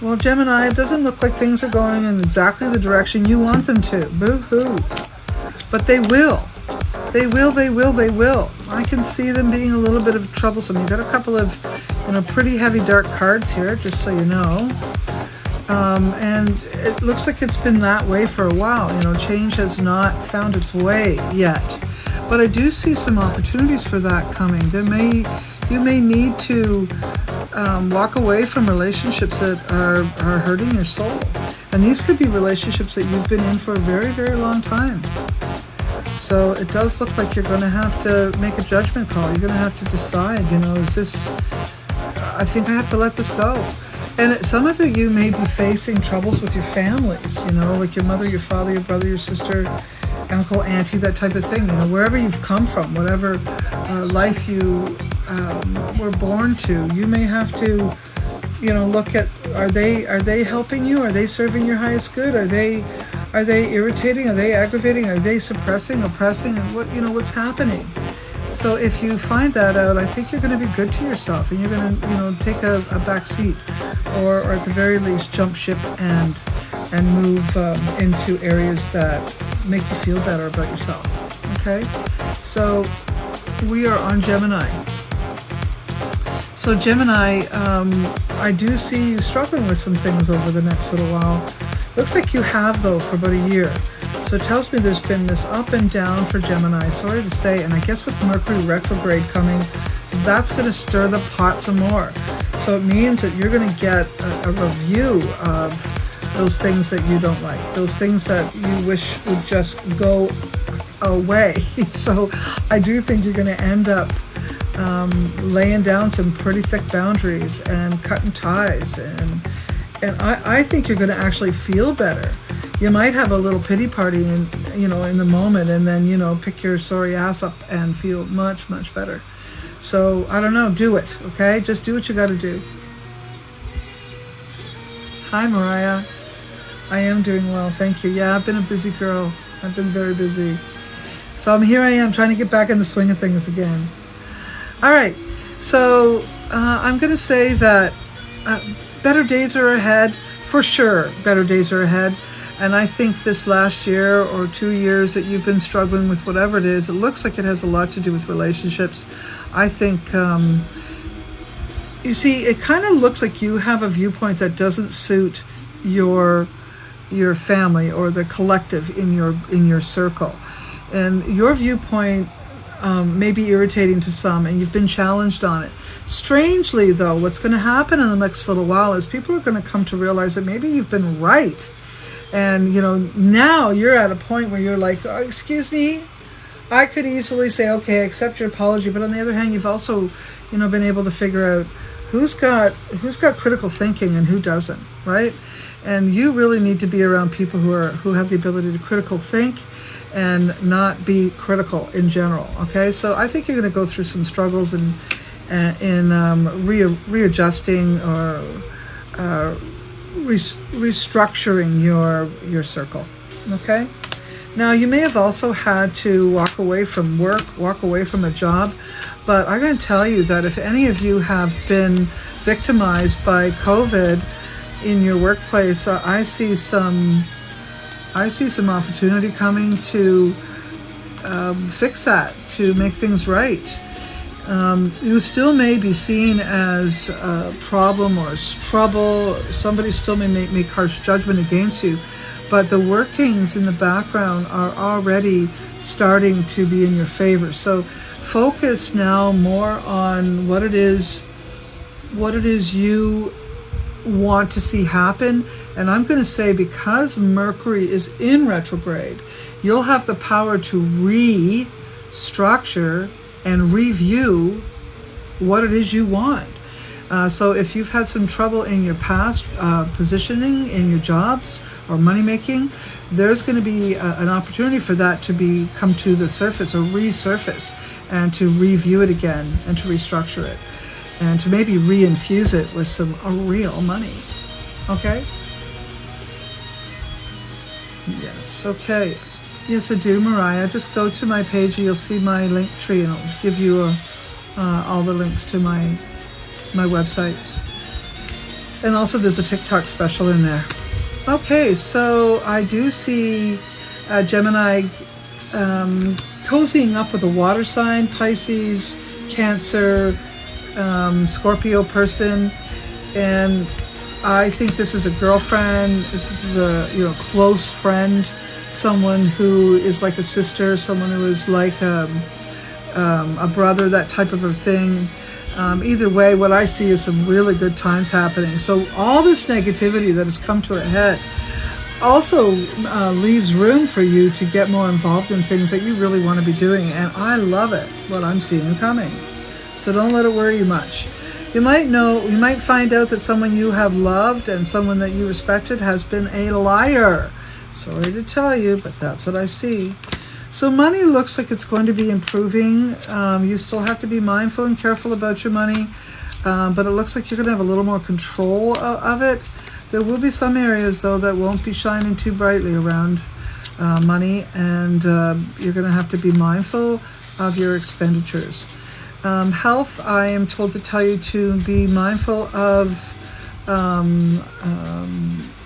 Well, Gemini, it doesn't look like things are going in exactly the direction you want them to. Boo-hoo. But they will. They will, they will, they will. I can see them being a little bit of troublesome. You got a couple of, pretty heavy dark cards here, just so you know. And it looks like it's been that way for a while. Change has not found its way yet. But I do see some opportunities for that coming. You may need to walk away from relationships that are hurting your soul. And these could be relationships that you've been in for a very, very long time. So it does look like you're going to have to make a judgment call. You're going to have to decide, is this, I think I have to let this go. And some of you may be facing troubles with your families, like your mother, your father, your brother, your sister, uncle, auntie, that type of thing. Wherever you've come from, whatever life you were born to, you may have to, look at, are they helping you? Are they serving your highest good? Are they irritating? Are they aggravating? Are they suppressing, oppressing? And what's happening? So if you find that out, I think you're going to be good to yourself, and you're going to, take a back seat, or at the very least jump ship and move into areas that make you feel better about yourself. Okay, so we are on Gemini. So Gemini, I do see you struggling with some things over the next little while. Looks like you have, though, for about a year. So it tells me there's been this up and down for Gemini, sorry to say, and I guess with Mercury retrograde coming, that's going to stir the pot some more. So it means that you're going to get a review of those things that you don't like, those things that you wish would just go away. So I do think you're going to end up laying down some pretty thick boundaries and cutting ties, and I think you're going to actually feel better. You might have a little pity party in the moment, and then pick your sorry ass up and feel much, much better. So I don't know, do it, okay? Just do what you got to do. Hi, Mariah. I am doing well, thank you. Yeah, I've been a busy girl. I've been very busy. So here I am trying to get back in the swing of things again. All right, so I'm going to say that better days are ahead, for sure. Better days are ahead. And I think this last year or 2 years that you've been struggling with whatever it is, it looks like it has a lot to do with relationships. I think, you see, it kind of looks like you have a viewpoint that doesn't suit your family or the collective in your circle. And your viewpoint may be irritating to some, and you've been challenged on it. Strangely, though, what's going to happen in the next little while is people are going to come to realize that maybe you've been right. And, now you're at a point where you're like, oh, excuse me, I could easily say, okay, I accept your apology. But on the other hand, you've also, been able to figure out who's got critical thinking and who doesn't, right? And you really need to be around people who have the ability to critical think and not be critical in general, okay? So I think you're going to go through some struggles in readjusting or restructuring your circle, okay? Now, you may have also had to walk away from work, walk away from a job, but I'm going to tell you that if any of you have been victimized by COVID in your workplace, I see some opportunity coming to fix that, to make things right. You still may be seen as a problem or as trouble. Somebody still may make harsh judgment against you, but the workings in the background are already starting to be in your favor. So focus now more on what it is you want to see happen. And I'm going to say, because Mercury is in retrograde, you'll have the power to restructure and review what it is you want. So if you've had some trouble in your past positioning in your jobs or money making, there's going to be an opportunity for that to come to the surface or resurface, and to review it again and to restructure it and to maybe reinfuse it with some real money. Okay? Yes, okay. Yes, I do, Mariah. Just go to my page and you'll see my link tree, and it'll give you all the links to my websites. And also there's a TikTok special in there. Okay, so I do see Gemini cozying up with a water sign, Pisces, Cancer, Scorpio person, and I think this is a girlfriend. This is a close friend, someone who is like a sister, someone who is like a brother, that type of a thing. Either way, what I see is some really good times happening. So all this negativity that has come to a head also leaves room for you to get more involved in things that you really want to be doing. And I love it, what I'm seeing coming. So don't let it worry you much. You might find out that someone you have loved and someone that you respected has been a liar. Sorry to tell you, but that's what I see. So money looks like it's going to be improving. You still have to be mindful and careful about your money, but it looks like you're going to have a little more control of it. There will be some areas, though, that won't be shining too brightly around money, and you're going to have to be mindful of your expenditures. Health, I am told to tell you to be mindful of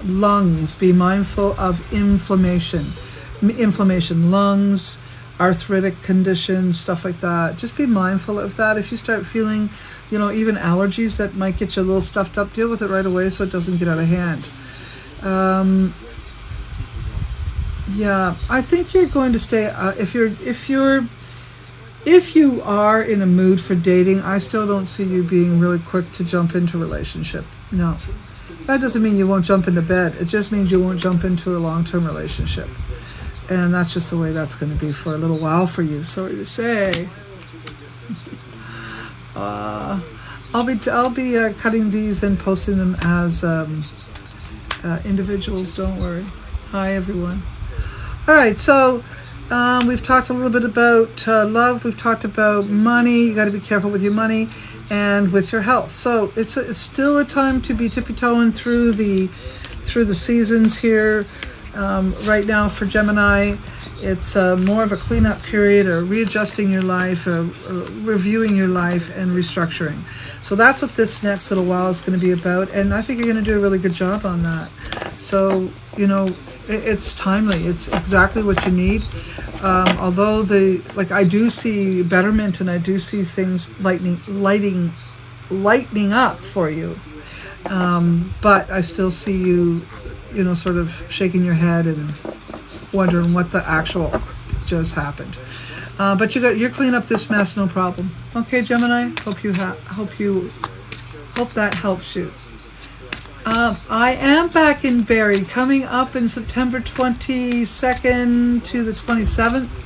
lungs, be mindful of inflammation, lungs, arthritic conditions, stuff like that. Just be mindful of that. If you start feeling, even allergies that might get you a little stuffed up, deal with it right away so it doesn't get out of hand. Yeah, I think you're going to stay, if you are in a mood for dating, I still don't see you being really quick to jump into a relationship. No. That doesn't mean you won't jump into bed. It just means you won't jump into a long-term relationship. And that's just the way that's going to be for a little while for you. Sorry to say. I'll be cutting these and posting them as individuals. Don't worry. Hi, everyone. All right, so we've talked a little bit about love. We've talked about money. You got to be careful with your money and with your health. So it's still a time to be tippy-toeing through the seasons here. Right now for Gemini, it's more of a cleanup period, or readjusting your life, reviewing your life, and restructuring. So that's what this next little while is going to be about, and I think you're going to do a really good job on that. So, it's timely. It's exactly what you need. Although I do see betterment, and I do see things lightening up for you. But I still see you, sort of shaking your head and wondering what the actual just happened. But you're cleaning up this mess, no problem. Okay, Gemini. Hope that helps you. I am back in Barrie, coming up in September 22nd to the 27th.